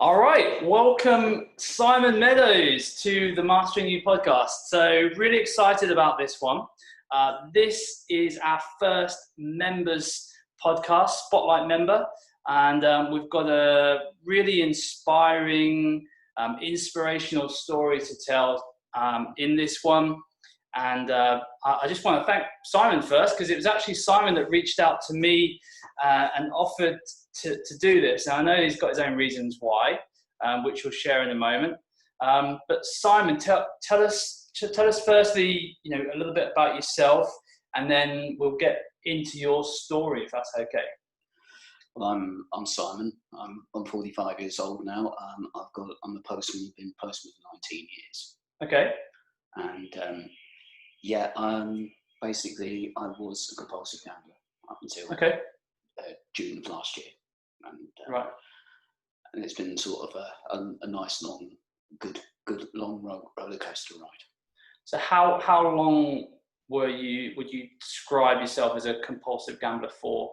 All right, welcome Simon Meadows to the Mastering You podcast. So really excited about this one. This is our first members podcast, Spotlight member, and we've got a really inspiring, inspirational story to tell in this one. And I just want to thank Simon first, because it was actually Simon that reached out to me and offered to do this. Now, I know he's got his own reasons why, which we'll share in a moment. But Simon, tell us firstly, a little bit about yourself, and then we'll get into your story, if that's okay. Well, I'm Simon. I'm 45 years old now. I'm a postman. Been postman for 19 years. Okay. And basically I was a compulsive gambler up until June of last year, and right. And it's been sort of a nice, long, good long roller coaster ride. So how long would you describe yourself as a compulsive gambler for?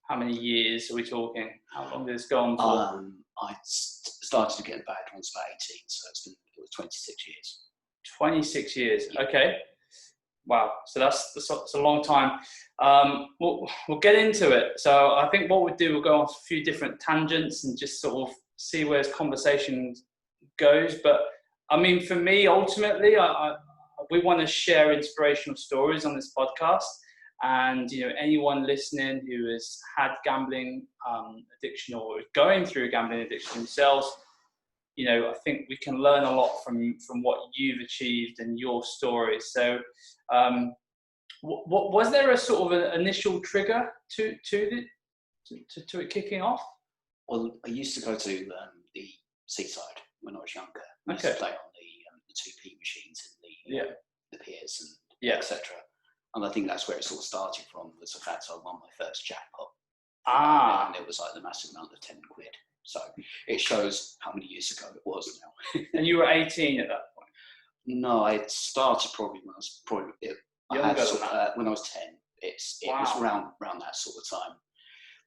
How many years are we talking? How long did this go on for? I started to get bad when I was about 18, so it was 26 years. 26 years. Yeah. Okay. Wow. So that's a long time. We'll get into it. So I think what we'll do, we'll go on a few different tangents and just sort of see where this conversation goes. But I mean, for me, ultimately, we want to share inspirational stories on this podcast. And, anyone listening who has had gambling addiction or is going through gambling addiction themselves, I think we can learn a lot from what you've achieved and your story. So, was there a sort of an initial trigger to it kicking off? Well, I used to go to the seaside when I was younger. I used to play on the 2p machines and the piers and etc. And I think that's where it sort of started from, was the fact I won my first jackpot. And it was like the massive amount of 10 quid. So it shows how many years ago it was now. And you were 18 at that point? No, I started probably when I was when I was 10. It was around that sort of time.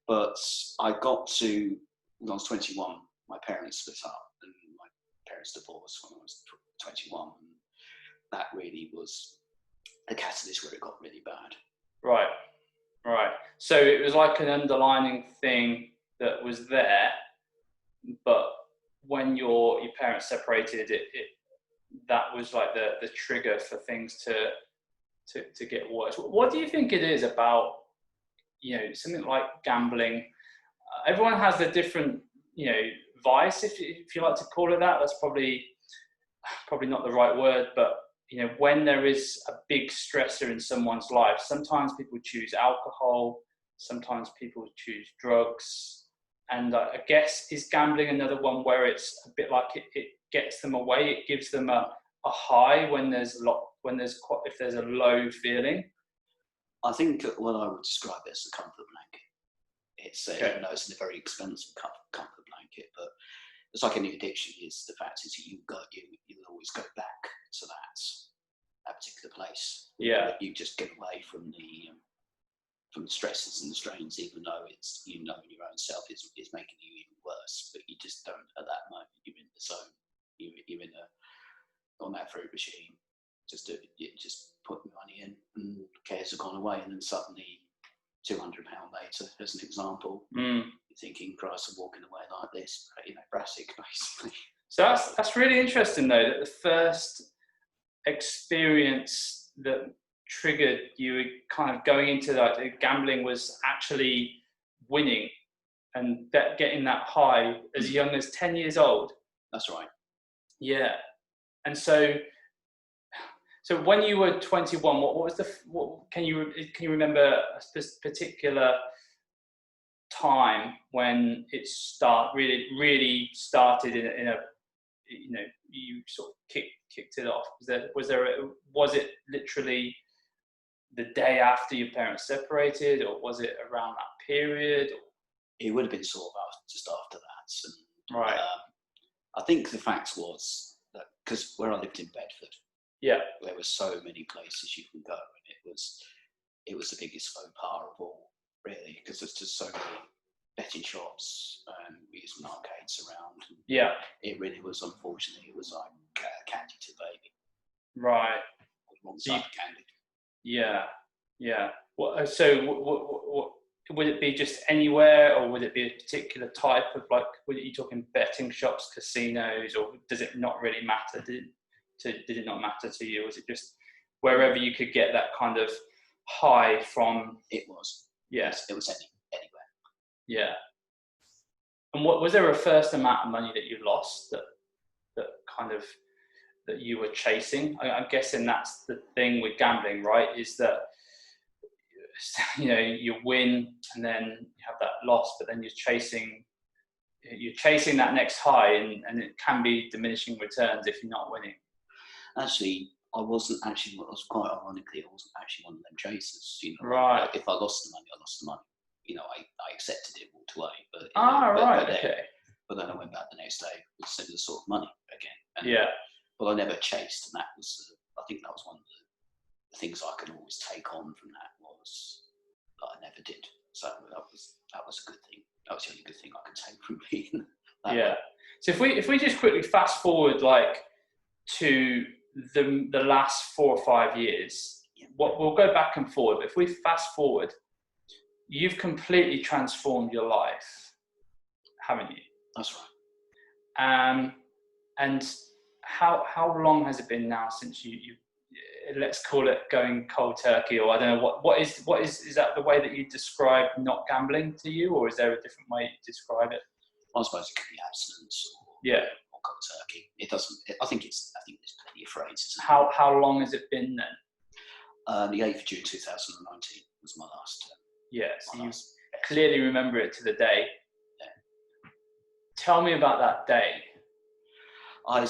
But I got to, when I was 21, my parents split up and my parents divorced when I was 21. And that really was the catalyst where it got really bad. Right. So it was like an underlining thing that was there, but when your parents separated, it that was like the trigger for things to get worse. What do you think it is about, something like gambling? Everyone has a different, vice, if you like to call it that. That's probably not the right word, but when there is a big stressor in someone's life, sometimes people choose alcohol, sometimes people choose drugs, and I guess, is gambling another one where it's a bit like it gets them away, it gives them a high when there's if there's a low feeling? I think what I would describe it as a comfort blanket. It's even though it's a very expensive comfort blanket, but it's like any addiction. Is the fact is you always go back to that particular place. Yeah. You just get away from the stresses and the strains, even though it's in your own self is making you even worse. But you just don't at that moment. You're in the zone. You're in on that fruit machine. Just put the money in, and cares have gone away, and then suddenly £200 later, as an example, you're thinking, Christ, I'm walking away like this, brassic, basically. So that's really interesting, though, that the first experience that triggered you kind of going into that gambling was actually winning and getting that high as young as 10 years old. That's right. Yeah. And so when you were 21, can you remember a particular time when it really started in a you sort of kicked it off? Was it literally the day after your parents separated, or was it around that period? It would have been sort of just after that. And, right. I think the fact was that because where I lived in Bedford, there were so many places you can go, and it was the biggest faux pas of all, really, because there's just so many betting shops, we used some arcades around. Yeah. It really was, unfortunately, it was like candy to the baby. Right. Wrong side of candy. Yeah. Yeah. What would it be just anywhere, or would it be a particular type of, like, were you talking betting shops, casinos, or does it not really matter? Did it not matter to you? Was it just wherever you could get that kind of high from? It was. Yes. It was anywhere. Yeah. And what was there a first amount of money that you lost that kind of that you were chasing? I'm guessing that's the thing with gambling, right? Is that, you know, you win and then you have that loss, but then you're chasing that next high, and it can be diminishing returns if you're not winning. Actually, I wasn't actually. It was quite ironically, I wasn't actually one of them chasers. You know, Right. If I lost the money, I lost the money. You know, I accepted it, walked away. But But then I went back the next day with similar sort of money again. And, yeah. But I never chased, and that was. I think that was one of the things I could always take on from that was that I never did. So that was a good thing. That was the only good thing I could take from being that way. So if we just quickly fast forward like to the last 4 or 5 years, we'll go back and forward. But if we fast forward, you've completely transformed your life, haven't you? That's right. And how long has it been now since you let's call it going cold turkey, or I don't know what is that the way that you describe not gambling to you, or is there a different way you describe it? I suppose it could be abstinence or cold turkey. It doesn't. I think there's plenty of phrases. How long has it been then? The 8th of June 2019 was my last. So you clearly remember it to the day. Yeah. Tell me about that day. I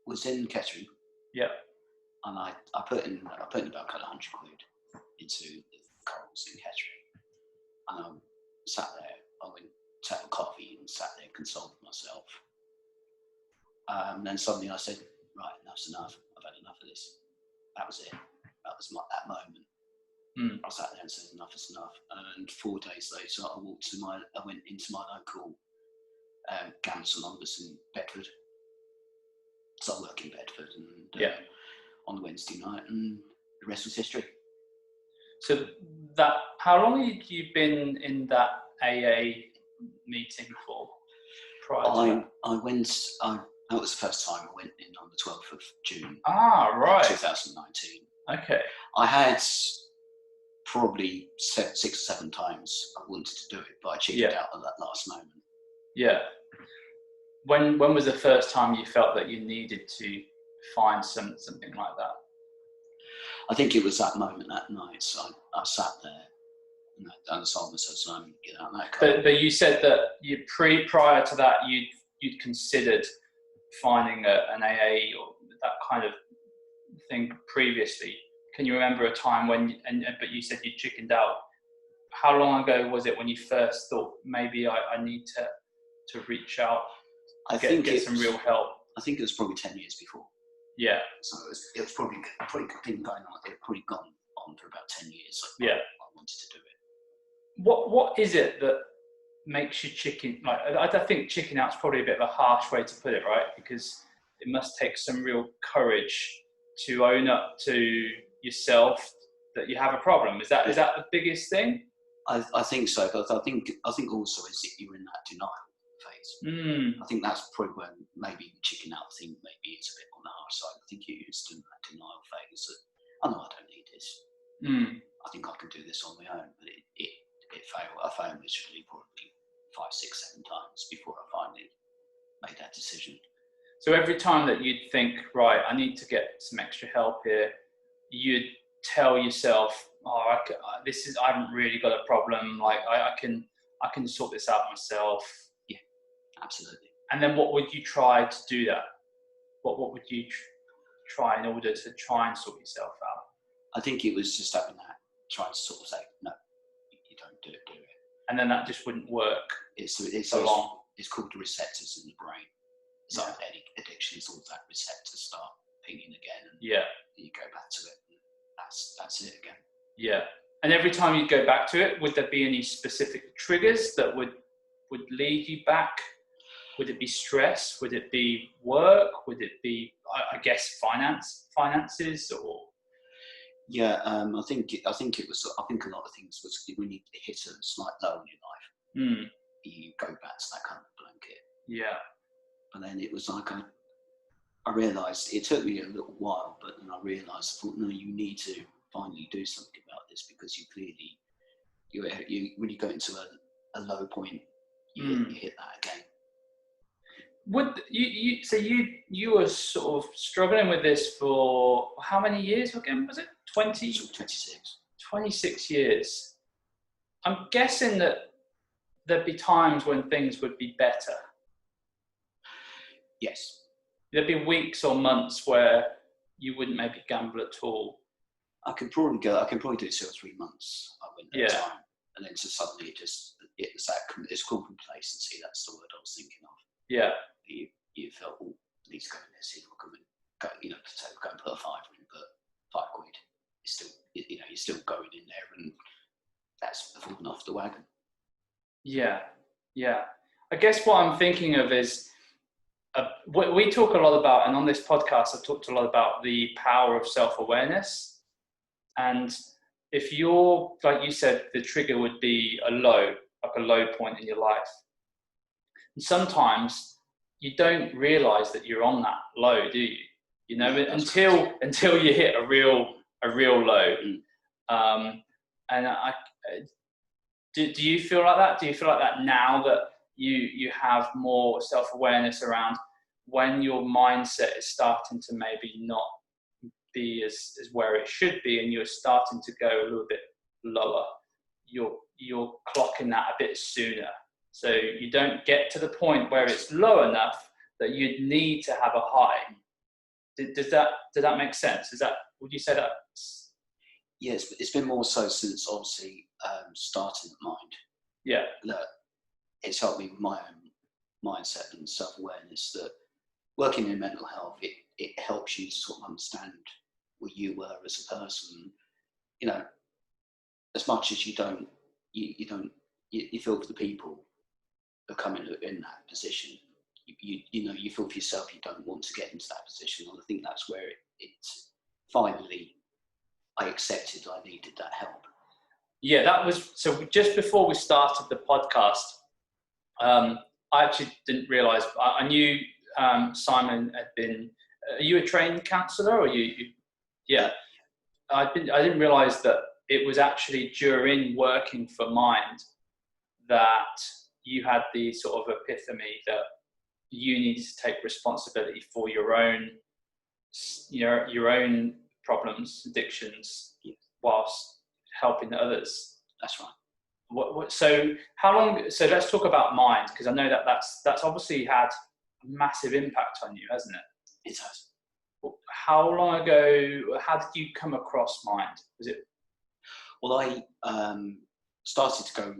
was in Kettering. Yeah. And I put in about £100 into the corals in Kettering. And I sat there. I went to have a coffee and sat there and consoled with myself. And then suddenly I said, right, enough's enough. I've had enough of this. That was it. That was that moment. I sat there and said, enough is enough. And 4 days later, I went into my local Gambles Anonymous in Bedford. So I work in Bedford, and on the Wednesday night, and the rest was history. So how long had you been in that AA meeting for? That was the first time I went in on the 12th of June. Right. 2019. Okay. I had probably 6 or 7 times I wanted to do it, but I chickened out at that last moment. Yeah. When was the first time you felt that you needed to find something like that? I think it was that moment that night. So I sat there and I told myself, Simon, get out of that car. But you said that prior to that you'd considered finding an AA or that kind of thing previously. Can you remember a time when? But you said you chickened out. How long ago was it when you first thought maybe I need to reach out? Get some real help. I think it was probably 10 years before. Yeah. So it was probably been going on. It had probably gone on for about 10 years. I wanted to do it. What is it that makes you chicken? Like I think chicken out's probably a bit of a harsh way to put it, right? Because it must take some real courage to own up to yourself that you have a problem. Is that the biggest thing? I think so. But I think also is that you're in that denial phase. I think that's probably when maybe the chicken out thing maybe is a bit on the harsh side. I think you're still in that denial phase that I know I don't need this. I think I can do this on my own, but it failed. I failed literally probably 5, 6, 7 times before I finally made that decision. So every time that you'd think, right, I need to get some extra help here, you'd tell yourself, I haven't really got a problem. Like I can sort this out myself. Yeah, absolutely. And then what would you try to do that? What would you try in order to try and sort yourself out? I think it was just having that, trying to sort of say, no, you don't do it. And then that just wouldn't work. It's called the receptors in the brain. So any addiction is all that receptors start pinging again, and you go back to it, and that's it again. Yeah. And every time you go back to it, would there be any specific triggers that would lead you back? Would it be stress? Would it be work? Would it be, I guess, finances, or? Yeah, I think it was. I think a lot of things was when you hit a slight low in your life, you go back to that kind of blanket. Yeah. But then it was like I realised it took me a little while, but then I realised I thought, no, you need to finally do something about this, because you clearly when you go into a low point, you hit that again. Would you were sort of struggling with this for how many years again? Was it 26. 26 years. I'm guessing that there'd be times when things would be better. Yes. There'd be weeks or months where you wouldn't maybe gamble at all. I can probably do 2 or 3 months. I went at a time, and then suddenly it's called complacency. That's the word I was thinking of. Yeah. You felt, oh, I need to go in there, see if I can go, go and put a fiver in, but £5 is still, you're still going in there, and that's falling off the wagon. Yeah. I guess what I'm thinking of is, we talk a lot about, and on this podcast, I've talked a lot about the power of self-awareness. And if you're, like you said, the trigger would be a low point in your life. And sometimes you don't realize that you're on that low, do you? Until you hit a real low. And do you feel like that? Do you feel like that now that you have more self-awareness around when your mindset is starting to maybe not be as where it should be, and you're starting to go a little bit lower, you're clocking that a bit sooner, so you don't get to the point where it's low enough that you'd need to have a high. Does that make sense? Would you say that? Yes, it's been more so since obviously starting at Mind. Yeah. That it's helped me with my own mindset and self-awareness, that working in mental health, it helps you to sort of understand where you were as a person. As much as you feel for the people who are coming in that position, you feel for yourself, you don't want to get into that position. And I think that's where it finally, I accepted I needed that help. Yeah, that was, so just before we started the podcast, I actually didn't realise, I knew Simon had been, are you a trained counsellor, or you? Yeah. I didn't realise that it was actually during working for Mind that you had the sort of epiphany that you needed to take responsibility for your own problems, addictions, whilst helping others. That's right. So how long? So let's talk about Mind, because I know that's obviously had a massive impact on you, hasn't it? It has. How long ago? How did you come across Mind? Was it? Well, I started to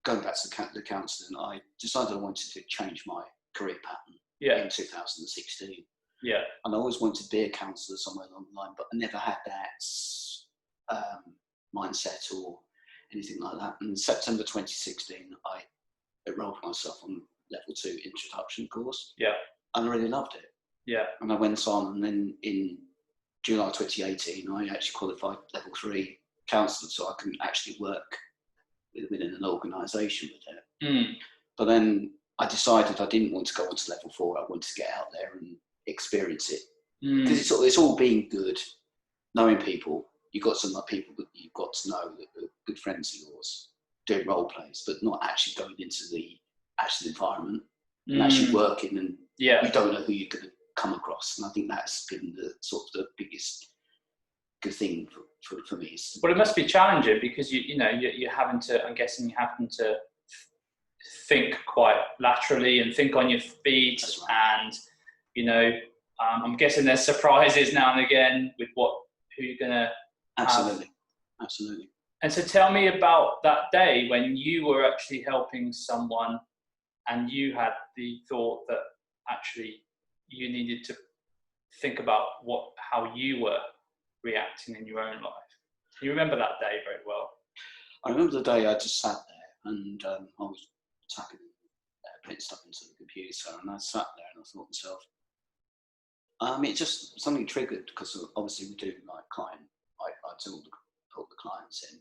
going back to the counselling. I decided I wanted to change my career pattern in 2016. Yeah. And I always wanted to be a counsellor somewhere along the line, but I never had that mindset or anything like that. And in September 2016, I enrolled myself on level 2 introduction course. Yeah. And I really loved it. Yeah. And I went on, and then in July 2018, I actually qualified level 3 counsellor, so I can actually work within an organisation with it. But then I decided I didn't want to go on to level 4. I wanted to get out there and experience it. Because it's all being good, knowing people. You've got some people that you've got to know that are good friends of yours, doing role plays, but not actually going into the actual environment and actually working, and you don't know who you're going to come across. And I think that's been the sort of the biggest good thing for me. Well, it must be challenging, because you're having to, I'm guessing you're having to think quite laterally and think on your feet. That's right. And I'm guessing there's surprises now and again with who you're gonna Absolutely. And so tell me about that day when you were actually helping someone and you had the thought that actually you needed to think about how you were reacting in your own life. Can you remember that day very well? I remember the day I just sat there and I was tapping, putting stuff into the computer, and I sat there and I thought to myself, it just something triggered, because obviously we do like client, I put the clients in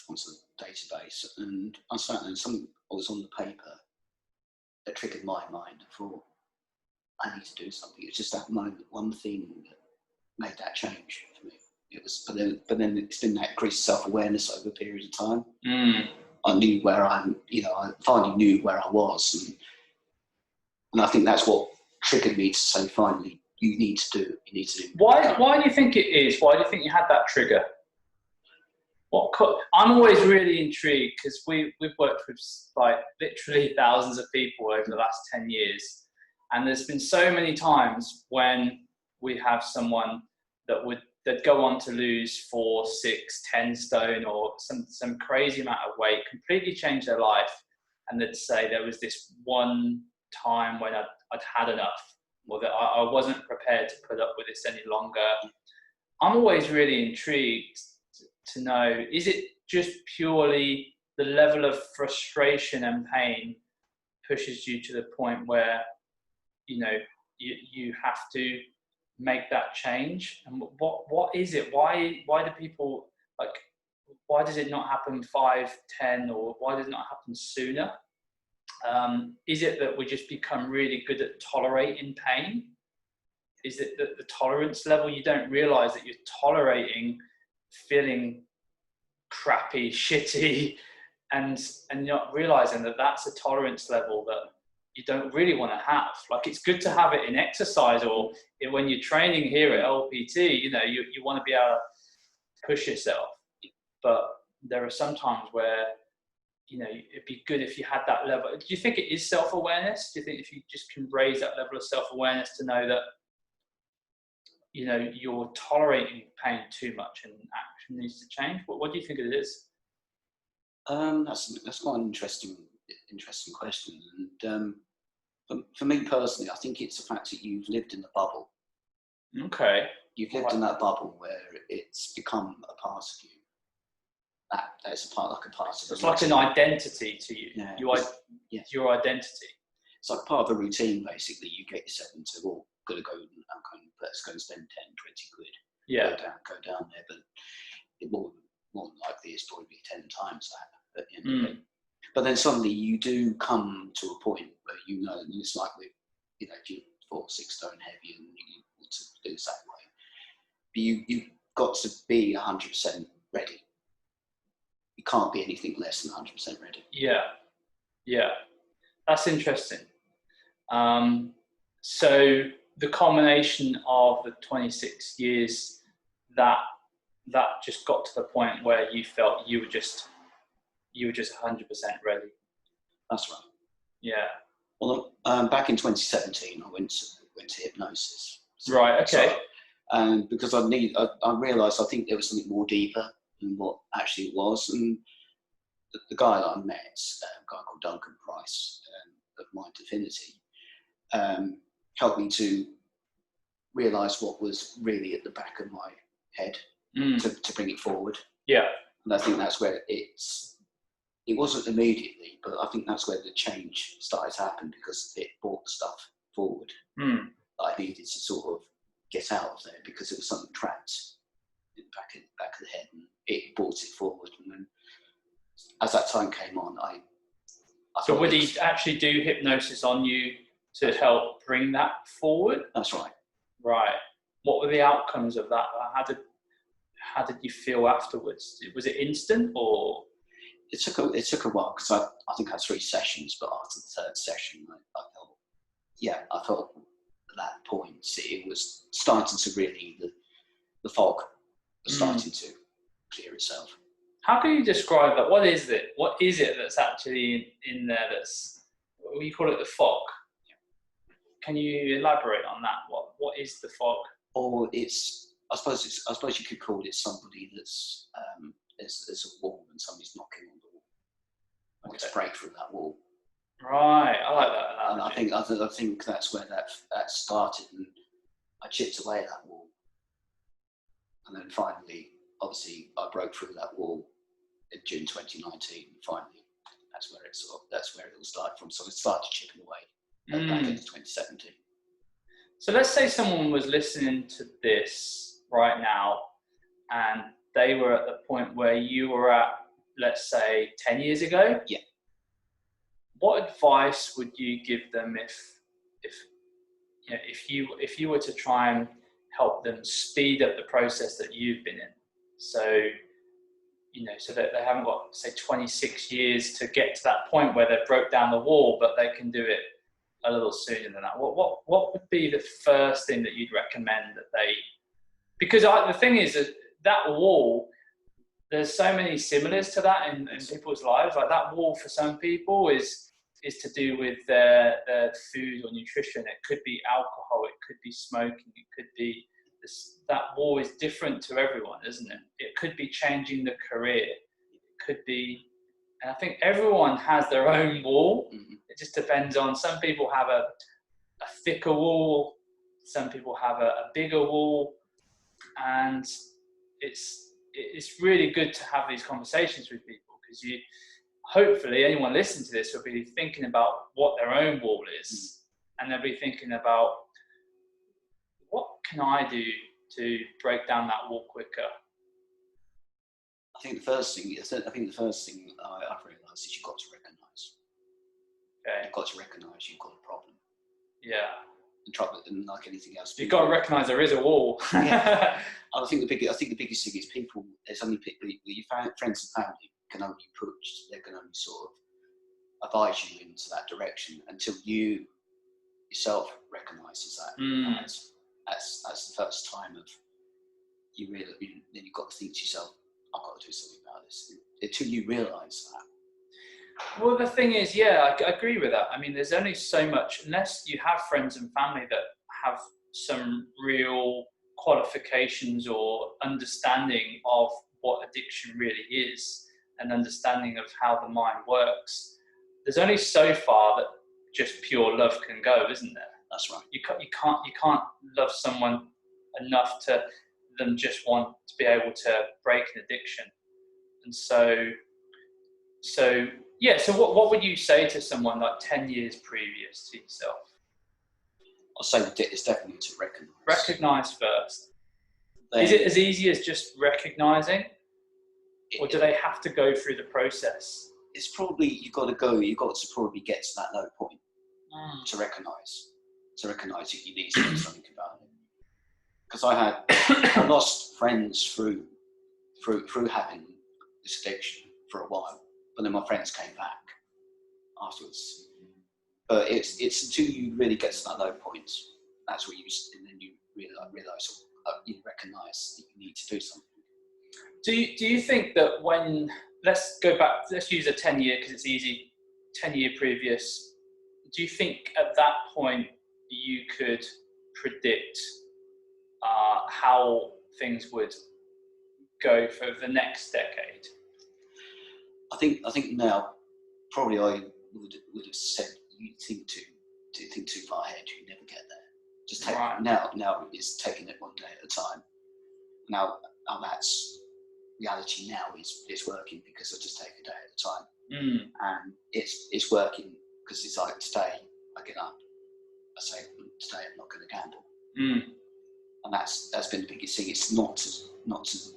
onto the database, and I sat there and something was on the paper that triggered my mind. I thought, I need to do something. It's just that moment, one thing that made that change for me. It was, but then it's been that increased self-awareness over a period of time. I knew where I finally knew where I was, and I think that's what triggered me to say, finally, you need to do. Why do you think it is? Why do you think you had that trigger? I'm always really intrigued, because we've worked with like literally thousands of people over the last 10 years. And there's been so many times when we have someone that go on to lose 4, 6, 10 stone or some crazy amount of weight, completely change their life. And they'd say there was this one time when I'd had enough, or that I wasn't prepared to put up with this any longer. I'm always really intrigued to know, is it just purely the level of frustration and pain pushes you to the point where, you have to make that change? And what is it? Why do people, like, why does it not happen 5, 10, or why does it not happen sooner? Is it that we just become really good at tolerating pain? Is it that the tolerance level, you don't realize that you're tolerating feeling crappy, shitty, and you're not realizing that that's a tolerance level that you don't really want to have? Like, it's good to have it in exercise, or when you're training here at LPT, you want to be able to push yourself. But there are some times where, it'd be good if you had that level. Do you think it is self-awareness? Do you think if you just can raise that level of self-awareness to know that, you're tolerating pain too much and action needs to change? What do you think it is? That's quite an interesting question. And for me personally, I think it's the fact that you've lived in the bubble. Okay. You've lived in that bubble where it's become a part of you. That's a part of it. It's like an identity to you. Yeah. Your identity. It's like part of a routine, basically. You get yourself into, let's go and spend 10, 20 quid. Yeah. Go down there, but it more than likely it's probably 10 times that at the end of the day. But then suddenly you do come to a point where and it's like with, if you're 4 or 6 stone heavy and you want to do the same way, you've got to be 100% ready. You can't be anything less than 100% ready. Yeah, that's interesting. So the combination of the 26 years that just got to the point where you felt you were just 100% ready. That's right. Yeah. Well, back in 2017, I went to hypnosis. Right. Okay. And because I realised I think there was something more deeper than what actually it was, and the guy that I met, a guy called Duncan Price of Mind Affinity, helped me to realise what was really at the back of my head to bring it forward. Yeah. And I think that's where it wasn't immediately, but I think that's where the change started to happen, because it brought the stuff forward that I needed to sort of get out of there, because it was something trapped in the back of the head, and it brought it forward. And then as that time came on, I so would he actually do hypnosis on you to help bring that forward? That's right. Right. What were the outcomes of that? How did you feel afterwards? Was it instant, or? It took a while, because I think I had 3 sessions, but after the 3rd session, I felt at that point it was starting to really, the fog was starting to clear itself. How can you describe that? What is it? What is it that's actually in there? You call it the fog. Yeah. Can you elaborate on that? What is the fog? Or I suppose you could call it somebody that's there's a wall and somebody's knocking on the wall. I want to break through that wall. Right, I like that. And I think that's where that started, and I chipped away at that wall, and then finally obviously I broke through that wall in June 2019. Finally, that's where it all started from. So it started chipping away back into 2017. So let's say someone was listening to this right now, and they were at the point where you were at, let's say 10 years ago. Yeah. What advice would you give them if you were to try and help them speed up the process that you've been in? So, so that they haven't got, say, 26 years to get to that point where they've broke down the wall, but they can do it a little sooner than that. What would be the first thing that you'd recommend that they? Because the thing is that wall, there's so many similars to that in people's lives. Like that wall for some people is to do with their food or nutrition. It could be alcohol, it could be smoking, it could be this. That wall is different to everyone, isn't it? It could be changing the career. It could be, and I think everyone has their own wall. Mm-hmm. It just depends on, some people have a thicker wall, some people have a bigger wall, and it's really good to have these conversations with people, because hopefully anyone listening to this will be thinking about what their own wall is, and they'll be thinking about, what can I do to break down that wall quicker? I think the first thing I've realised is you've got to recognise. Okay. You've got to recognise you've got a problem. Yeah. And trouble, and like anything else, you've got to recognise there is a wall. Yeah. I think the biggest thing is people. There's only people, your friends and family can only push. They can only sort of advise you into that direction until you yourself recognises that. That's the first time of you really. Then you've got to think to yourself, I've got to do something about this. Until you realise that. Well, the thing is, yeah, I agree with that. I mean, there's only so much, unless you have friends and family that have some real qualifications or understanding of what addiction really is, and understanding of how the mind works. There's only so far that just pure love can go, isn't there? That's right. You can't love someone enough to them just want to be able to break an addiction. And so what would you say to someone like 10 years previous to yourself? I'll say it's definitely to recognise. Recognise first. Then, is it as easy as just recognising, or do they have to go through the process? It's probably, you've got to probably get to that low point to recognise that you need to do something about it. Because I lost friends through having this addiction for a while, but then my friends came back afterwards. But it's until you really get to that low point, that's what and then you realise, you recognise that you need to do something. Do you think that let's go back, let's use a 10-year because it's easy, 10-year previous. Do you think at that point you could predict how things would go for the next decade? I think now probably I would have said you think too far ahead, you never get there. Just take now it's taking it one day at a time. Now that's reality. Now it's working because I just take a day at a time, and it's working because it's like today I get up, I say today I'm not going to gamble, and that's been the biggest thing. It's not to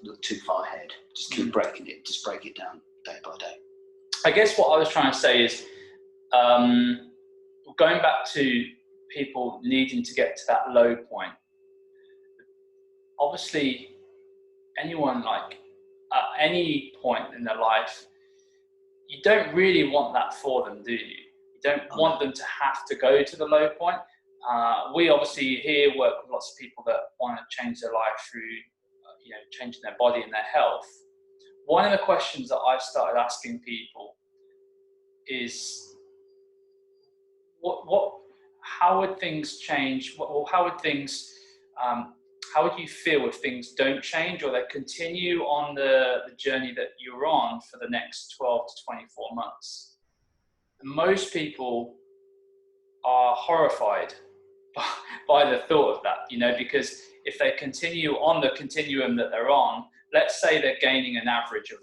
look too far ahead. Just keep breaking it. Just break it down day by day. I guess what I was trying to say is, going back to people needing to get to that low point. Obviously, anyone like at any point in their life, you don't really want that for them, do you? You don't want them to have to go to the low point. We obviously here work with lots of people that want to change their life through, changing their body and their health. One of the questions that I've started asking people is, how would things change? Or how would you feel if things don't change, or they continue on the journey that you're on for the next 12 to 24 months? And most people are horrified by the thought of that, because if they continue on the continuum that they're on, let's say they're gaining an average of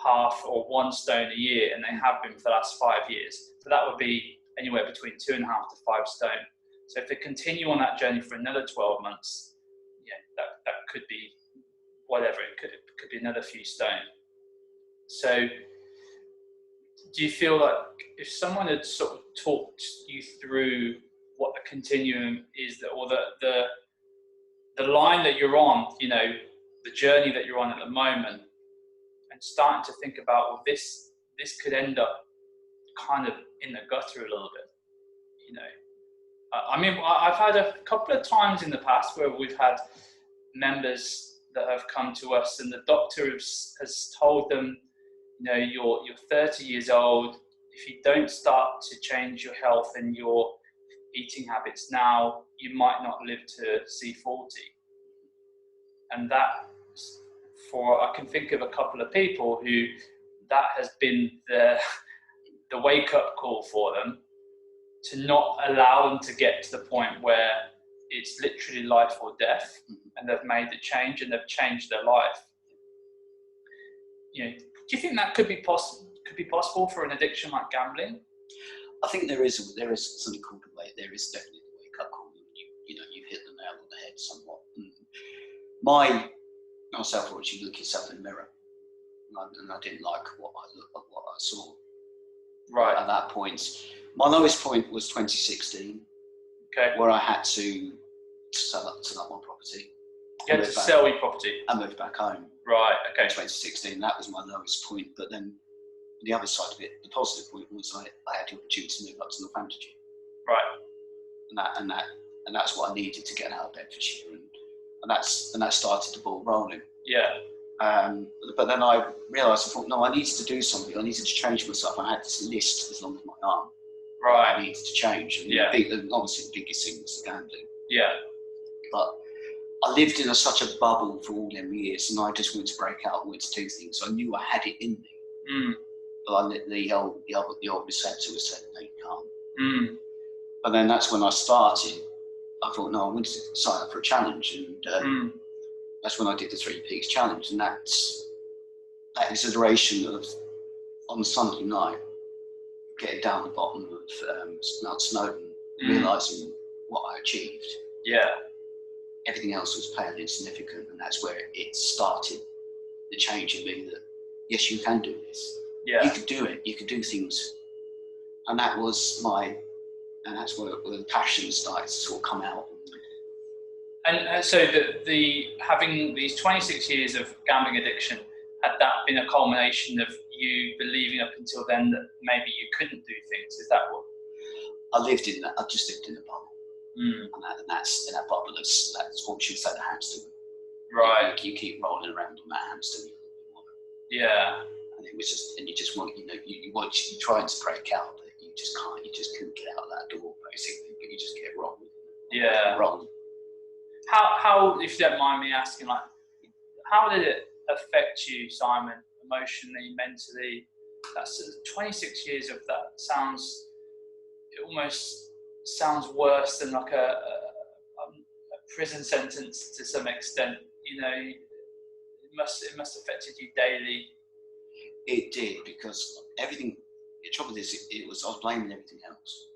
half or 1 stone a year, and they have been for the last 5 years. So that would be anywhere between 2.5 to 5 stone. So if they continue on that journey for another 12 months, that could be whatever. It could be another few stone. So do you feel like if someone had sort of talked you through what the continuum is, or the line that you're on, the journey that you're on at the moment, and starting to think about, well, this could end up kind of in the gutter a little bit, I mean, I've had a couple of times in the past where we've had members that have come to us, and the doctor has told them, you're 30 years old. If you don't start to change your health and your eating habits now, you might not live to see 40. And that, I can think of a couple of people who that has been the wake-up call for them, to not allow them to get to the point where it's literally life or death, and they've made the change and they've changed their life. Do you think that could be possible for an addiction like gambling? I think there is something called a wake. There is definitely a wake-up call. You've hit the nail on the head somewhat. Myself, or you look yourself in the mirror, and I didn't like what I saw. Right. At that point, my lowest point was 2016. Okay. Where I had to sell up my property. You had to sell your property. I moved back home. Right. Okay. In 2016, that was my lowest point. But then the other side of it, the positive point, was I had the opportunity to move up to Northamptonshire. Right. And that's what I needed to get out of Bedfordshire, and that started the ball rolling. Yeah. But then I realised, I thought, no, I needed to do something. I needed to change myself. I had this list as long as my arm. Right. I needed to change. And obviously the biggest thing was the gambling. Yeah. But I lived in such a bubble for all them years, and I just wanted to break out, wanted to do things. I knew I had it in me. But the old receptor was saying, no, you can't. But then that's when I started. I thought, no, I wanted to sign up for a challenge, and that's when I did the 3 Peaks challenge, and that exhilaration of, on Sunday night, getting down the bottom of Mount Snowdon, realising what I achieved. Yeah. Everything else was pale and insignificant, and that's where it started, the change in me that, yes, you can do this. Yeah. You could do it, you could do things. And that was that's where the passion started to sort of come out. And so the having these 26 years of gambling addiction, had that been a culmination of you believing up until then that maybe you couldn't do things? Is that what? I just lived in a bubble. And that's in that bubble, that's what you say, the hamster. Right. You keep rolling around on that hamster. Yeah. And it was just, and you just want, you're trying to break out, but you just can't, you just couldn't get out of that door, basically, but you just get wrong. Yeah. Wrong. How, if you don't mind me asking, like, how did it affect you, Simon, emotionally, mentally? That's 26 years of that. It almost sounds worse than like a prison sentence to some extent. It must have affected you daily. It did, because everything. The trouble is, I was blaming everything else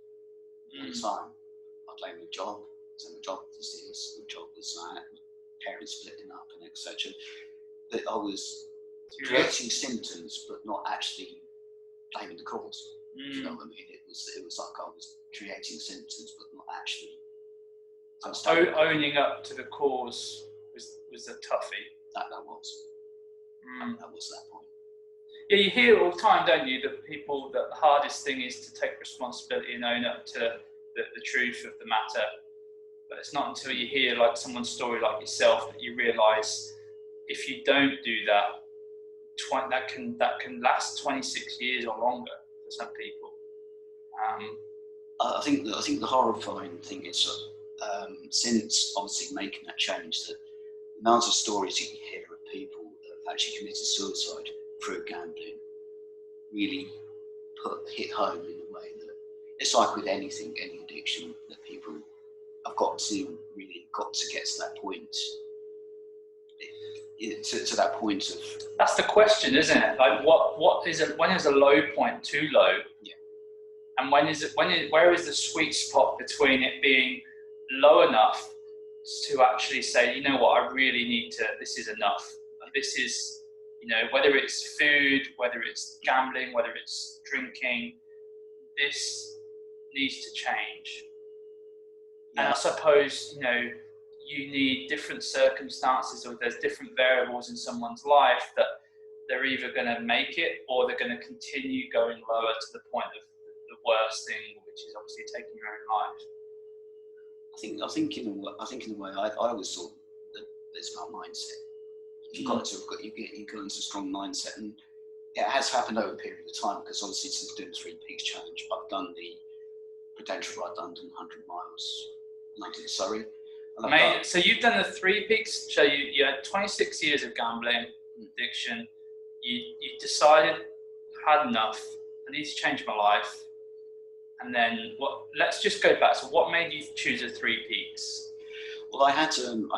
at the time. I blamed the job. So my job was this, my job was that, parents splitting up, and etc. But I was creating symptoms, but not actually blaming the cause. You know what I mean? It was like I was creating symptoms, but not actually. Owning up to the cause was a toughie. That was. That was that point. Yeah, you hear it all the time, don't you? That the hardest thing is to take responsibility and own up to the truth of the matter. But it's not until you hear like someone's story like yourself that you realise if you don't do that, that can last 26 years or longer for some people. I think the horrifying thing is since obviously making that change, that the amount of stories you hear of people that have actually committed suicide through gambling really hit home in a way that it's like with any addiction, that people have got to get to that point. to that point of. That's the question, isn't it? Like, what is it? When is a low point too low? Yeah. And where is the sweet spot between it being low enough to actually say, you know what, I really need to. This is enough. This is, whether it's food, whether it's gambling, whether it's drinking, this needs to change. Yeah. And I suppose, you need different circumstances, or there's different variables in someone's life that they're either going to make it or they're going to continue going lower to the point of the worst thing, which is obviously taking your own life. I think in a way, I always thought that it's about mindset. You've got to you go into a strong mindset, and it has happened over a period of time, because obviously since doing the 3 Peaks Challenge, I've done the Prudential Ride London 100 miles, London to Surrey. Mate, so you've done the 3 Peaks. So you had 26 years of gambling addiction. You decided I had enough. I need to change my life. And then what? Let's just go back. So what made you choose the 3 Peaks? Well, I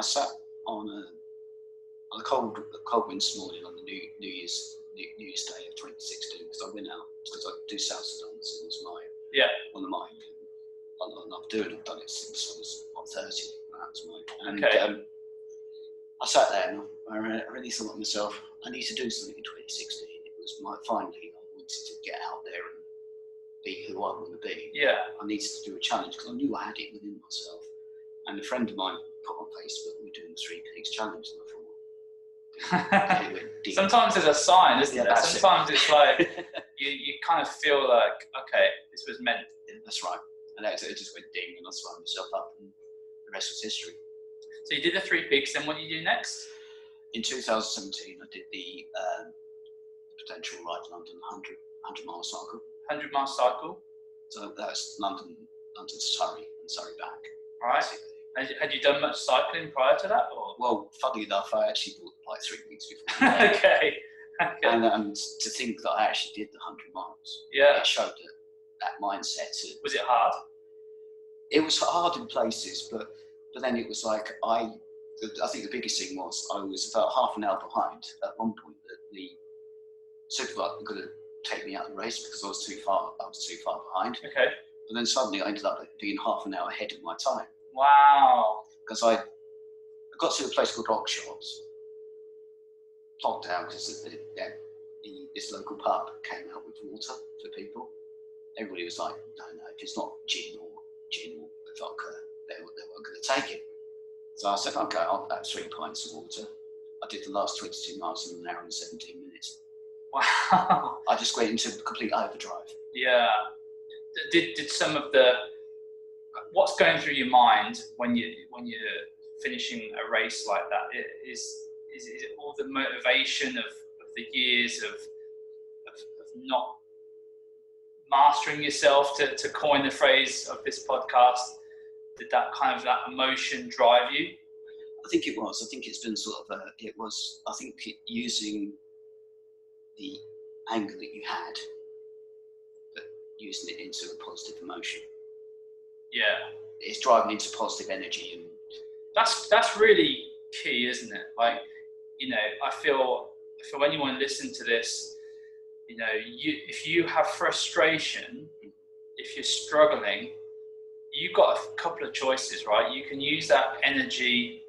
sat on a cold winter morning on the New Year's Day of 2016, because I went out because I do salsa dance. It was one of my. I've done it since I was 30. That was mine. And okay. I sat there and I really thought to myself, I need to do something in 2016. It was finally I wanted to get out there and be who I want to be. Yeah. I needed to do a challenge because I knew I had it within myself. And a friend of mine put on Facebook, we're doing the 3 Peaks Challenge, and I thought, sometimes there's a sign, isn't there? Sometimes it's like you kind of feel like, okay, this was meant. That's right. And it just went ding, and I signed myself up, and the rest was history. So you did the 3 Peaks, then what did you do next? In 2017, I did the Prudential Ride London 100 mile cycle. 100 mile cycle. So that's London to Surrey and Surrey back. Right. Had you done much cycling prior to that? Or? Well, funnily enough, I actually bought the bike 3 weeks before. Okay. And to think that I actually did the 100 miles. Yeah. It showed that mindset. Was it hard? It was hard in places, but then it was like I think the biggest thing was I was about half an hour behind at one point. The superbike were going to take me out of the race because I was too far behind. Okay. But then suddenly I ended up being half an hour ahead of my time. Wow. Because I got to a place called Oxshots, plonked down because this local pub came out with water for people. Everybody was like, no, if it's not gin or vodka, they weren't going to take it. So I said, okay, I'll have 3 pints of water. I did the last 22 miles in 1 hour and 17 minutes. Wow. I just went into complete overdrive. Yeah. Did some of what's going through your mind when you're finishing a race like that? Is it all the motivation of the years of not mastering yourself, to coin the phrase of this podcast? Did that emotion drive you? I think it was. I think it's been sort of using the anger that you had, but using it into a positive emotion. Yeah. It's driving into positive energy, and that's really key, isn't it? Like, I feel for anyone listening to this, if you have frustration, if you're struggling, you've got a couple of choices, right? You can use that energy,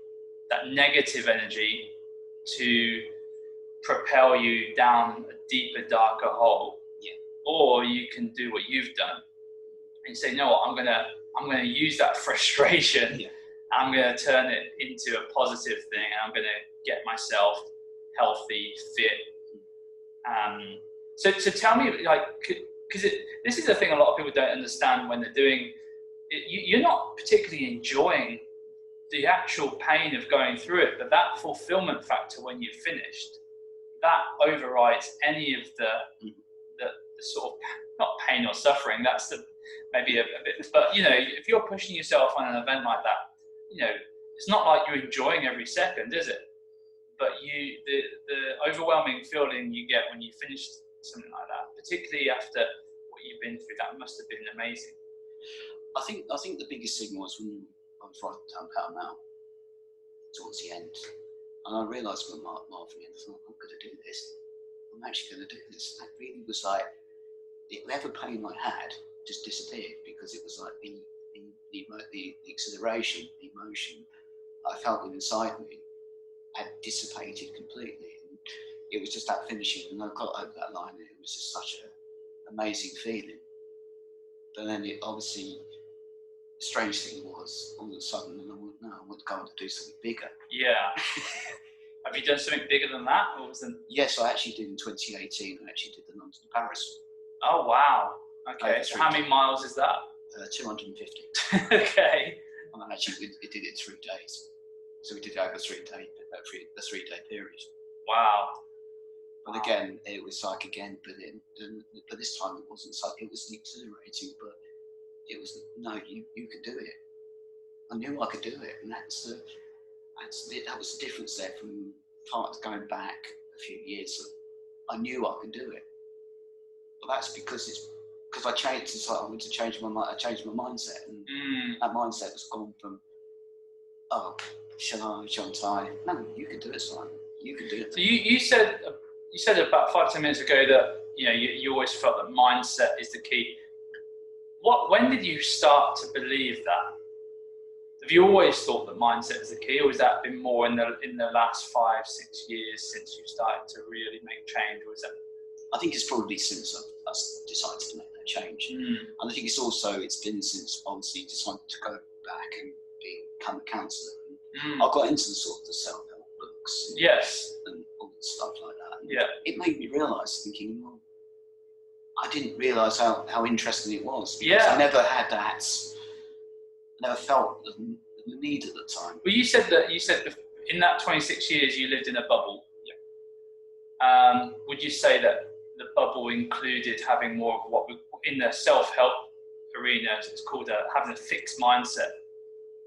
that negative energy, to propel you down a deeper, darker hole. Yeah. Or you can do what you've done and say, no, I'm gonna use that frustration. Yeah. I'm gonna turn it into a positive thing, and I'm gonna get myself healthy, fit. So tell me, because this is the thing a lot of people don't understand when they're doing it. You're not particularly enjoying the actual pain of going through it, but that fulfillment factor when you've finished, that overrides any of the sort of, not pain or suffering, that's maybe a bit, but if you're pushing yourself on an event like that, it's not like you're enjoying every second, is it? But the overwhelming feeling you get when you finish something like that, particularly after what you've been through, that must have been amazing. I think the biggest thing was when I was riding down Pall Mall towards the end. And I realised when Martin, I thought, I'm going to do this. I'm actually going to do this. That really was like, whatever pain I had just disappeared, because it was like the exhilaration, the emotion I felt inside me had dissipated completely. And it was just that finishing, and I got over that line, and it was just such an amazing feeling. But then it obviously, the strange thing was, all of a sudden, and I want to go on to do something bigger. Yeah. Have you done something bigger than that? Or was it... Yes, I actually did in 2018. I actually did the London to Paris. Oh, wow. Okay. So how many miles is that? 250. Okay. And I actually did it 3 days. So we did it over a 3-day period. Wow. But again, it was like, but this time it wasn't so, it was exhilarating, but it was, no, you could do it. I knew I could do it. And that was the difference there from going back a few years. I knew I could do it. But that's because I changed. It's like I wanted to change my mind. I changed my mindset, and that mindset was gone from, oh, shan't I? No, you can do it, Simon. You can do it. So you said about 5-10 minutes ago that you always felt that mindset is the key. When did you start to believe that? Have you always thought that mindset is the key, or has that been more in the last 5-6 years since you started to really make change? Or is that? I think it's probably since I decided to make that change, and I think it's been since obviously decided to go back and become a counsellor. I got into the sort of the self-help books, and all the stuff like that. And it made me realise, thinking, well, I didn't realise how interesting it was, because I never had that. Never felt the need at the time. Well, you said that in that 26 years you lived in a bubble. Would you say that the bubble included having more of what in the self-help arena it's called having a fixed mindset?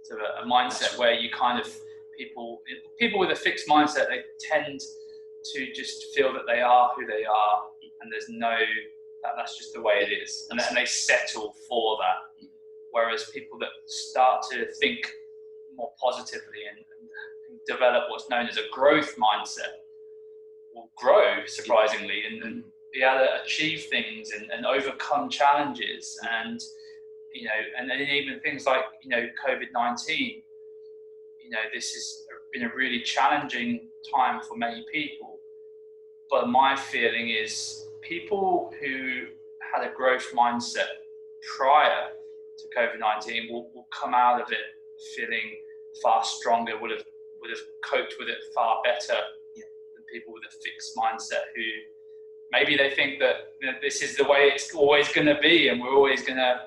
So a mindset where you kind of people with a fixed mindset, they tend to just feel that they are who they are, and there's that's just the way it is, and they settle for that. Whereas people that start to think more positively and develop what's known as a growth mindset will grow, surprisingly, and be able to achieve things and overcome challenges, and and then even things like COVID-19. This has been a really challenging time for many people, but my feeling is people who had a growth mindset prior to COVID-19 will come out of it feeling far stronger, would have coped with it far better than people with a fixed mindset who maybe they think that this is the way it's always going to be, and we're always going to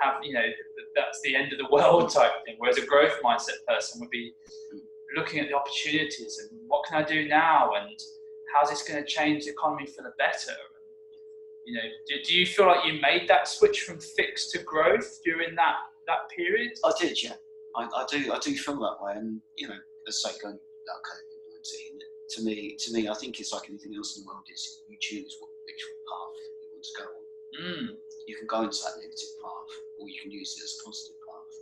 have, that's the end of the world type thing. Whereas a growth mindset person would be looking at the opportunities and what can I do now, and how's this going to change the economy for the better. Do you feel like you made that switch from fixed to growth during that period? I did, yeah. I do feel that way, and as I say, going about COVID-19, to me, I think it's like anything else in the world. Is you choose which path you want to go on. You can go into that negative path, or you can use it as a positive path.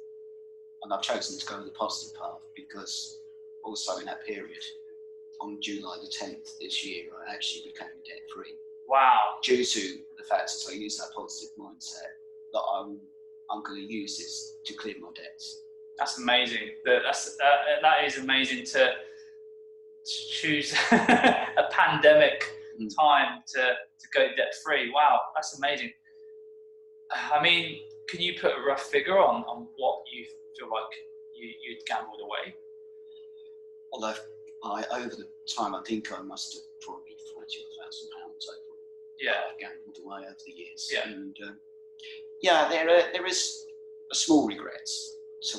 And I've chosen to go the positive path because also in that period, on July the 10th this year, I actually became debt free. Wow. Due to the fact that I use that positive mindset, that I'm going to use this to clear my debts. That's amazing. That is amazing to choose a pandemic time to go debt free. Wow, that's amazing. I mean, can you put a rough figure on what you feel like you'd gambled away? Although over the time, I think I must have probably £40,000 overall. Yeah, gambled away over the years. Yeah, and there is a small regret. So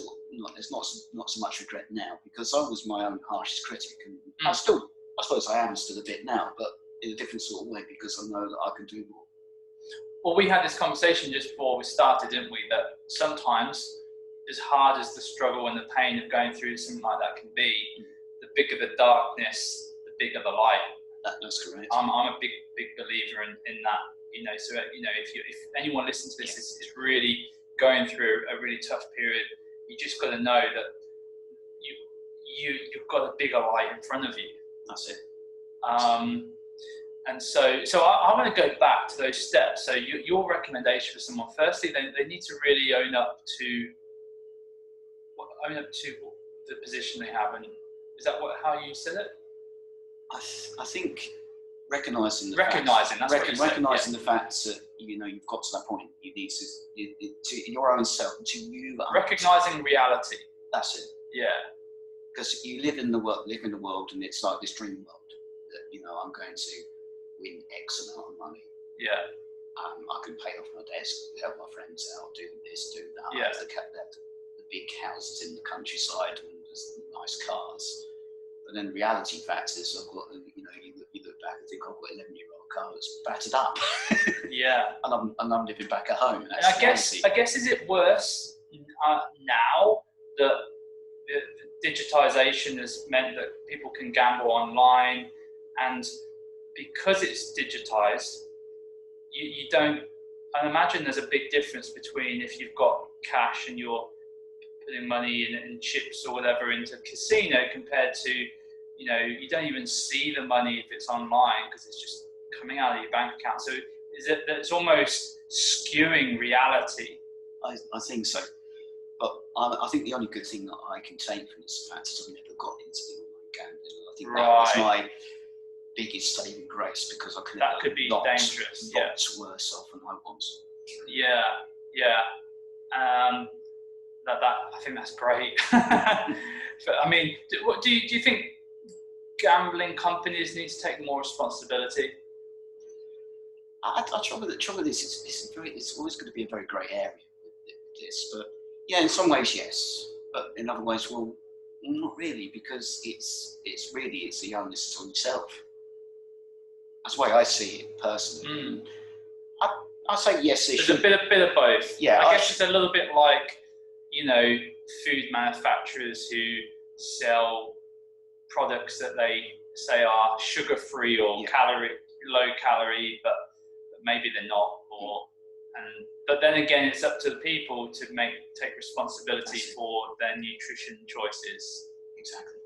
there's not so much regret now, because I was my own harshest critic, and I suppose I am still a bit now, but in a different sort of way, because I know that I can do more. Well, we had this conversation just before we started, didn't we? That sometimes, as hard as the struggle and the pain of going through something like that can be, the bigger the darkness, the bigger the light. That's correct. I'm a big believer in that. So if anyone listening to this is really going through a really tough period, you just got to know that you've got a bigger light in front of you. That's it. And so I want to go back to those steps. So your recommendation for someone, firstly, they need to really own up to the position they have. And is that how you said it? I think recognising the fact that you've got to that point. You need to your own self, to you. Recognising reality. That's it. Yeah. Because you live in the world, and it's like this dream world that I'm going to win X amount of money. Yeah. I can pay off my desk, help my friends out, do this, do that. Yeah. The big houses in the countryside and there's nice cars. But then reality factors, I've got, you look back and think I've got an 11-year-old car that's battered up. Yeah. and I'm living back at home. And I guess is it worse now that the digitization has meant that people can gamble online, and because it's digitized, you don't. I imagine there's a big difference between if you've got cash and you're putting money in chips or whatever into a casino compared to, you don't even see the money if it's online because it's just coming out of your bank account. So is it that it's almost skewing reality? I think so. But I think the only good thing that I can take from this fact is I've never got into the online gambling. I think that was my biggest saving grace, because I could could be dangerous. Lots worse off than I was. Yeah. That I think that's great. But, I mean, do you think gambling companies need to take more responsibility? I trouble with this. It's always going to be a very grey area with this, but yeah, in some ways yes, but in other ways, well, not really, because it's the onus is on yourself. That's the way I see it personally. I say yes. There's a bit of both. Yeah, I guess it's a little bit like food manufacturers who sell products that they say are sugar-free or low calorie, but maybe they're not. But then again, it's up to the people to take responsibility for their nutrition choices. Exactly.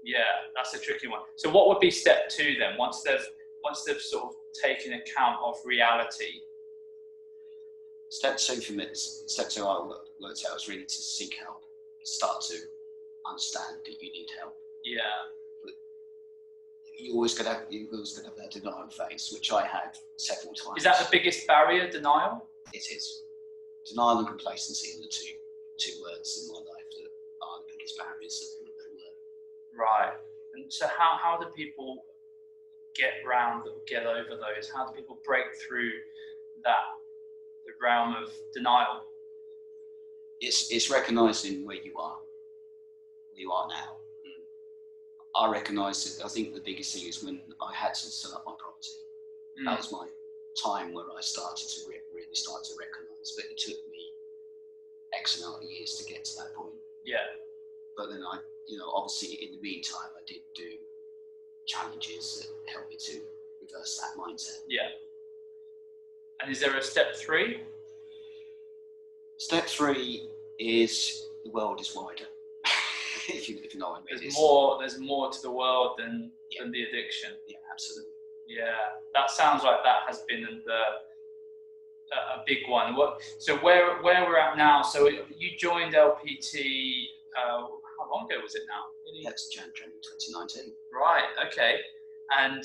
Yeah, that's a tricky one. So what would be step 2 then? Once they've sort of taken account of reality. Step 2 for me, I worked out was really to seek help, start to understand that you need help. Yeah. But you're always going to have that denial phase, which I had several times. Is that the biggest barrier, denial? It is. Denial and complacency are the two words in my life that are the biggest barriers that people learn. Right. And so how do people get over those? How do people break through the realm of denial? It's recognising where you are now. I recognise that. I think the biggest thing is when I had to sell up my property. That was my time where I started to really start to recognise. But it took me X amount of years to get to that point. Yeah. But then obviously in the meantime, I did do challenges that helped me to reverse that mindset. Yeah. And is there a step 3? Step 3 is the world is wider. if you know what I mean. There's more to the world than the addiction. Yeah, absolutely. Yeah, that sounds like that has been a big one. So where we're at now? So you joined LPT. How long ago was it now? That's January 2019. Right. Okay. And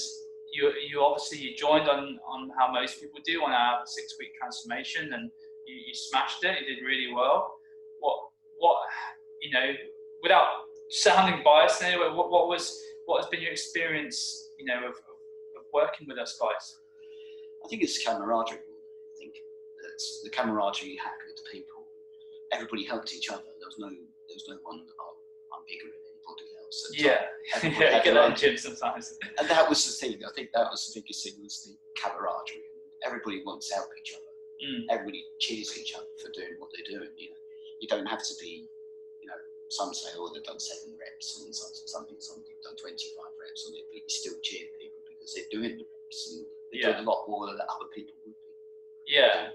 you obviously joined on how most people do on our 6-week transformation, and you smashed it. You did really well. What without sounding biased anyway, what has been your experience of working with us guys? I think it's camaraderie. I think that's the camaraderie you had with the people. Everybody helped each other. There was no one, I'm bigger than anybody else. You get that in gym sometimes. And that was the thing. I think that was the biggest thing, was the camaraderie. Everybody wants to help each other. Everybody cheers each other for doing what they're doing. You don't have to be, some say, they've done 7 reps, and some people have done 25 reps on it, but you still cheer people because they're doing the reps, and they're doing a lot more than other people would be. Yeah.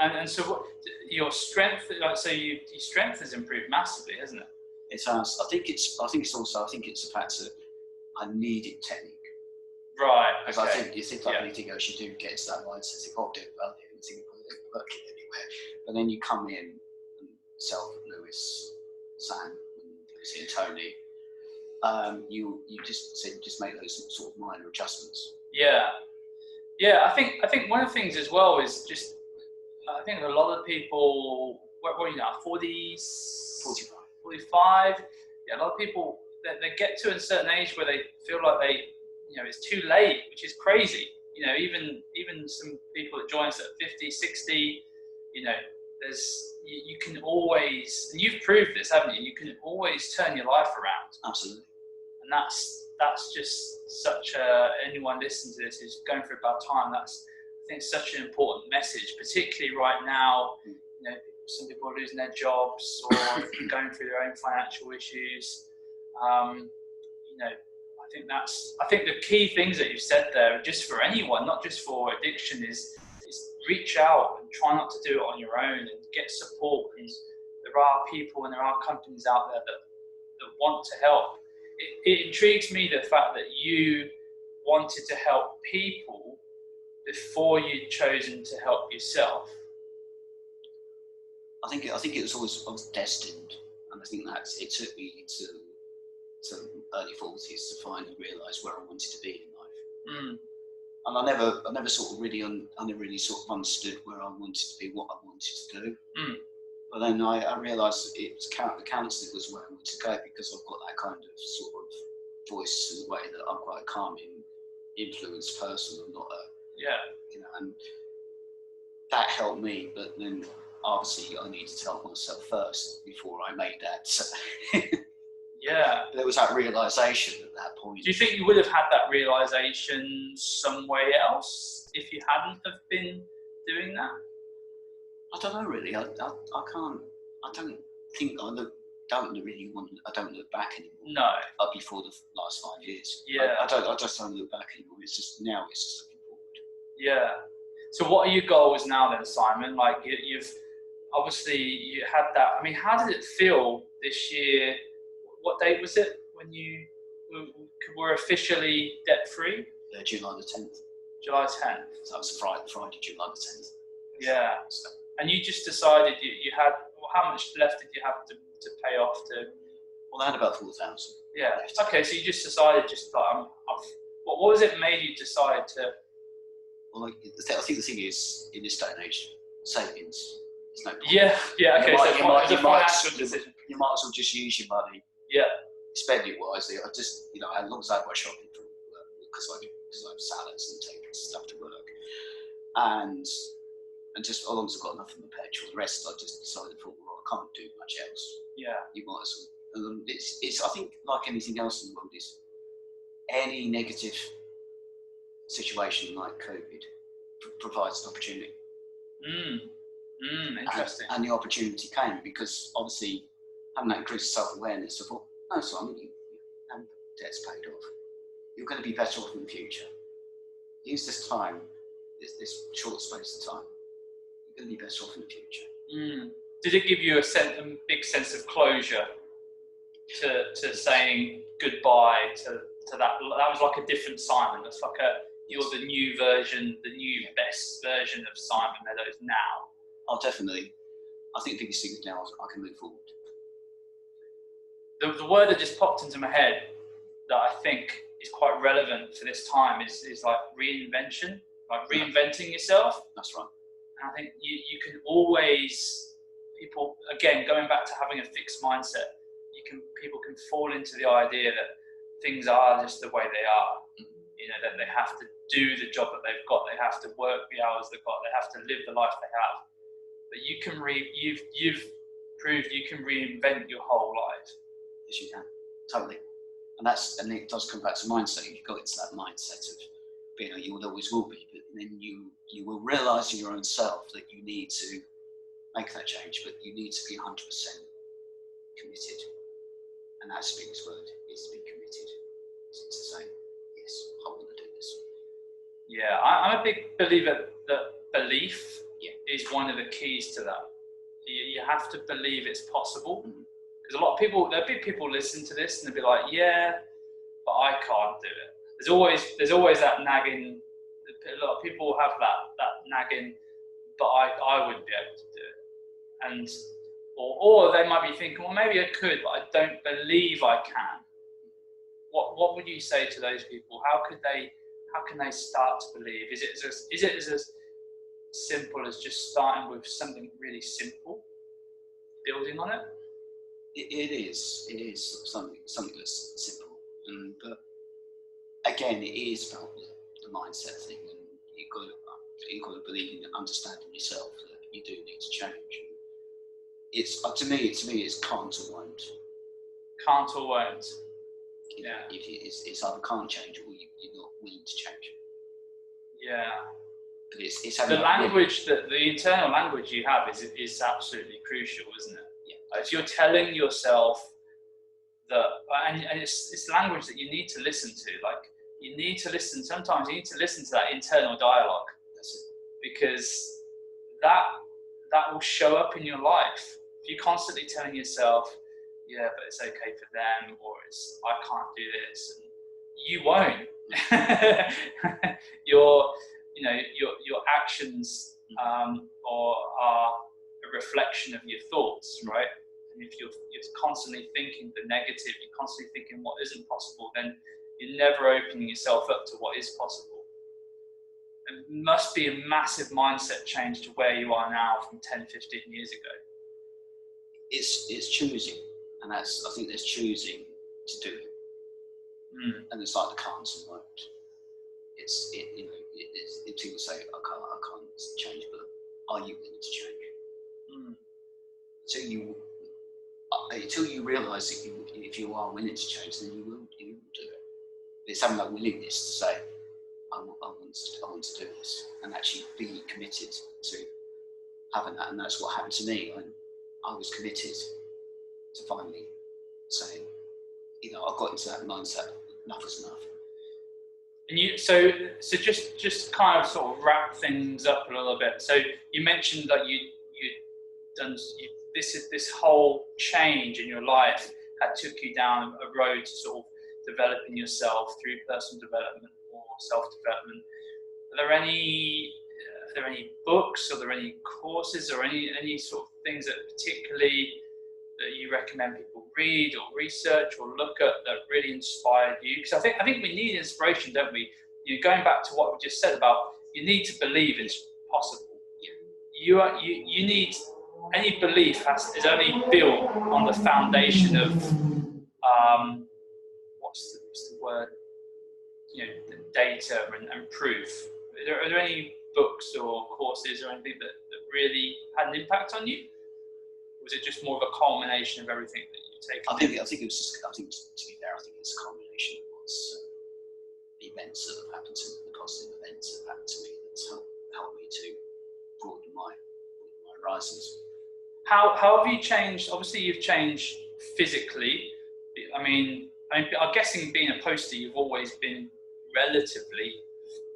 And so your strength, your strength has improved massively, hasn't it? It sounds. I think it's the fact that I needed technique. Right. Because I think you think like anything else you do get to that mindset. If I'll do it well, you think it won't work anywhere. But then you come in and Self, Lewis, Sam, and Tony. You just make those sort of minor adjustments. Yeah. Yeah, I think one of the things as well is just, I think a lot of people, what are you now, 45? Yeah, a lot of people, they get to a certain age where they feel like it's too late, which is crazy. Even some people that join us at 50, 60, you can always, and you've proved this, haven't you? You can always turn your life around. Absolutely. And that's just such anyone listening to this who's going through a bad time, I think such an important message, particularly right now. Some people are losing their jobs or going through their own financial issues. I think the key things that you've said there, just for anyone, not just for addiction, is reach out and try not to do it on your own and get support. And there are people and there are companies out there that want to help. It intrigues me the fact that you wanted to help people before you'd chosen to help yourself. I think it was always destined, and I think that it took me to early 40s to finally realise where I wanted to be in life. Mm. And I never sort of really understood where I wanted to be, what I wanted to do. Mm. But then I realised the counselling was where I wanted to go, because I've got that kind of sort of voice in the way that I'm quite a calming, influenced person. I'm not and that helped me. But then obviously I needed to help myself first before I made that. So yeah. There was that realisation at that point. Do you think you would have had that realisation somewhere else if you hadn't have been doing that? I don't know really. I can't. I don't think I don't look back anymore. No. Before the last 5 years. Yeah. I just don't look back anymore. It's just looking forward. Yeah. So what are your goals now then, Simon? Like you've obviously you had that. I mean, how did it feel this year? What date was it when you were officially debt free? July the 10th. July 10th. So that was Friday, July the 10th. Yeah. So. And you just decided you had, how much left did you have to pay off to? Well, I had about 4,000. Yeah. Okay, so you just decided what was it made you decide to? Well, I think the thing is, in this day and age, savings is no problem. Yeah, okay, you might as well just use your money. Yeah. Spend it wisely. I just, as long as I have my shopping for work, because I have salads and take stuff to work. And just as long as I've got enough in the petrol, the rest I just decided, well, I can't do much else. Yeah. You might as well. It's I think like anything else in the world, is any negative situation like COVID provides an opportunity. Interesting. And the opportunity came because obviously having that increased self-awareness of, no, Simon, and debt's paid off. You're going to be better off in the future. Use this time, this short space of time. You're going to be better off in the future. Did it give you a big sense of closure to saying goodbye to that? That was like a different Simon. That's like you're the new version, the new best version of Simon Meadows now. Oh, definitely. I think the biggest thing is now I can move forward. The word that just popped into my head that I think is quite relevant for this time is like reinvention, like reinventing yourself. That's right. And I think you can always, people, again, going back to having a fixed mindset, people can fall into the idea that things are just the way they are. That they have to do the job that they've got, they have to work the hours they've got, they have to live the life they have. But you've proved you can reinvent your whole life. Yes, you can, totally. And it does come back to mindset. You've got into that mindset of being, you always will be, but then you will realise in your own self that you need to make that change, but you need to be 100% committed. And that's the biggest word, is to be committed. To say, yes, I want to do this. Yeah, I'm a big believer that belief is one of the keys to that. You have to believe it's possible, Because a lot of people, there'll be people listening to this and they'll be like, yeah, but I can't do it. There's always that nagging. A lot of people have that nagging, but I wouldn't be able to do it. And or they might be thinking, well, maybe I could, but I don't believe I can. What would you say to those people? How can they start to believe? Is it as simple as just starting with something really simple, building on it? It is something that's simple, but again, it is about the mindset thing, and you've got to believe in understanding yourself that you do need to change. It's to me it's can't or won't. Can't or won't. Yeah. It's either can't change or you're not willing to change. Yeah. But it's the language that the internal language you have is absolutely crucial, isn't it? Yeah. If you're telling yourself that, and it's language that you need to listen to. Like you need to listen. Sometimes you need to listen to that internal dialogue. That's it. Because that will show up in your life. If you're constantly telling yourself, yeah, but it's okay for them, or it's I can't do this, and you won't. your actions are a reflection of your thoughts, right? And if you're constantly thinking the negative, you're constantly thinking what isn't possible, then you're never opening yourself up to what is possible. It must be a massive mindset change to where you are now from 10, 15 years ago. It's choosing, and I think there's choosing to do it. And it's like the can't and won't. It's people say I can't change, but are you willing to change? Until you realise that if you are willing to change, then you will do it. It's having that willingness to say I want to do this, and actually be committed to having that. And that's what happened to me. I was committed to finally saying, I got into that mindset. Enough is enough. And so just kind of sort of wrap things up a little bit. So you mentioned that this whole change in your life had took you down a road to sort of developing yourself through personal development or self-development. Are there any books? Are there any courses or any sort of things that particularly that you recommend people read or research or look at that really inspired you? Because I think we need inspiration, don't we? Going back to what we just said about you need to believe it's possible. You need any belief is only built on the foundation of what's the word? Data and proof. Are there any books or courses or anything that really had an impact on you? Or was it just more of a culmination of everything that you've taken? I think it was just. I think to be fair, I think it's a culmination of the events that have happened to me, the positive events that have happened to me that's helped me to broaden my horizons. How have you changed? Obviously, you've changed physically. I'm guessing being a poster, you've always been relatively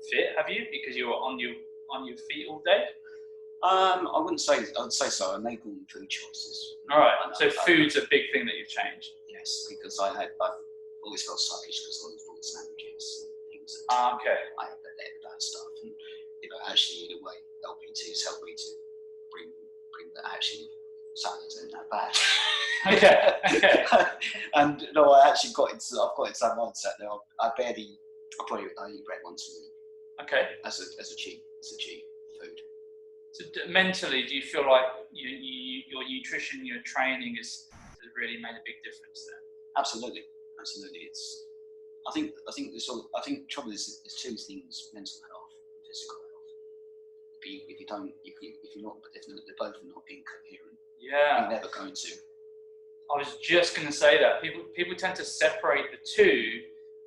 fit, have you? Because you're on your feet all day. I wouldn't say. I'd say so. I make all the food choices. All right. So food's a big thing that you've changed. Yes, because I've always felt sluggish because I was bought sandwiches and things. Okay. I have that stuff, and actually in a way, LP2's helped me to bring that actually salads ain't that bad. Okay. And no, I've got into that mindset now. I eat bread once a week. Okay. As a cheap food. So mentally, do you feel like your nutrition, your training has really made a big difference there? Absolutely. I think the trouble is there's two things: mental health and physical health. If they're both not being coherent, you're never going to. I was just going to say that people tend to separate the two,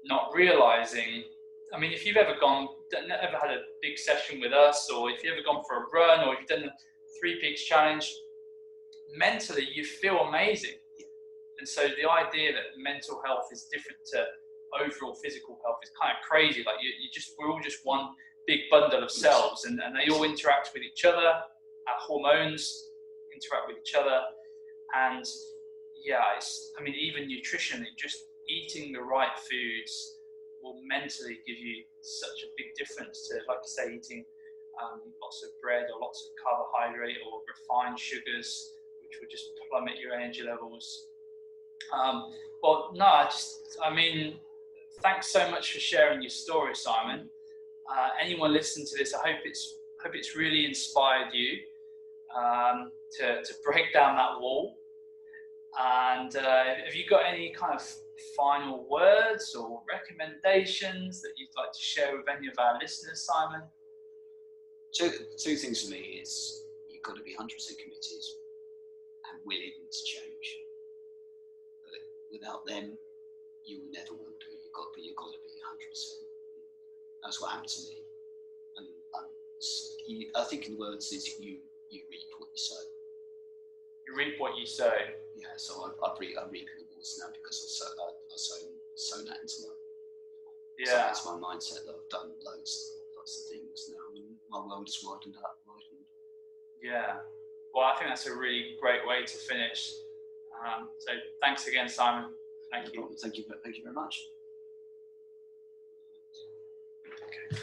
not realizing. I mean, if you've ever had a big session with us, or if you've ever gone for a run, or if you've done the 3 Peaks Challenge, mentally you feel amazing. And so the idea that mental health is different to overall physical health is kind of crazy. Like we're all just one big bundle of cells, and they all interact with each other. Our hormones interact with each other, and yeah, I mean, even nutritionally, just eating the right foods will mentally give you such a big difference to, like you say, eating lots of bread or lots of carbohydrate or refined sugars, which will just plummet your energy levels. Well, no, I mean, thanks so much for sharing your story, Simon. Anyone listening to this, I hope it's really inspired you to break down that wall. And have you got any kind of final words or recommendations that you'd like to share with any of our listeners, Simon? Two things for me is you've got to be 100% committed and willing to change. But without them, you never will do. You've got to be 100%. That's what happened to me. And I think in the words is you reap what you sow. You reap what you sow. Yeah, so I reap the rewards now because I've sown that into my mindset that I've done lots of things now, and my world is widened. Yeah. Well, I think that's a really great way to finish. So thanks again, Simon. Thank you. Thank you very much. Okay.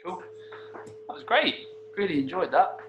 Cool. That was great. Really enjoyed that.